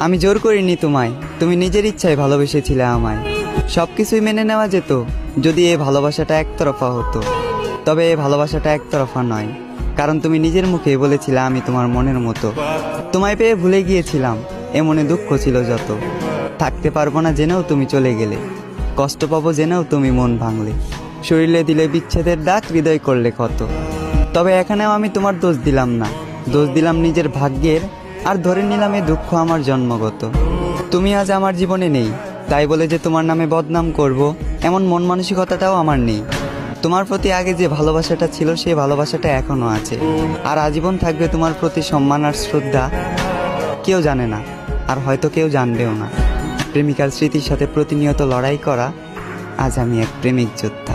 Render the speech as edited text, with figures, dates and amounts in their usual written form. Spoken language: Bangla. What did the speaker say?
আমি জোর করিনি তোমায়, তুমি নিজের ইচ্ছায় ভালোবেসেছিলে আমায়। সব কিছুই মেনে নেওয়া যেত যদি এই ভালোবাসাটা একতরফা হতো। তবে এই ভালোবাসাটা একতরফা নয়, কারণ তুমি নিজের মুখে বলেছিলে আমি তোমার মনের মতো। তোমায় পেয়ে ভুলে গিয়েছিলাম, এ মনে দুঃখ ছিল যত। থাকতে পারবো না জেনেও তুমি চলে গেলে, কষ্ট পাবো জেনেও তুমি মন ভাঙলে। শরীরে দিলে বিচ্ছেদের দাগ, হৃদয় করলে ক্ষত। তবে এখানেও আমি তোমার দোষ দিলাম না, দোষ দিলাম নিজের ভাগ্যের, আর ধরে নিলাম এ দুঃখ আমার জন্মগত। তুমি আজ আমার জীবনে নেই, তাই বলে যে তোমার নামে বদনাম করব এমন মন মানসিকতাটাও আমার নেই। তোমার প্রতি আগে যে ভালোবাসাটা ছিল সেই ভালোবাসাটা এখনও আছে, আর আজীবন থাকবে তোমার প্রতি সম্মান আর শ্রদ্ধা। কেউ জানে না, আর হয়তো কেউ জানবেও না, প্রেমিকার স্মৃতির সাথে প্রতিনিয়ত লড়াই করা আজ আমি এক প্রেমিক যোদ্ধা।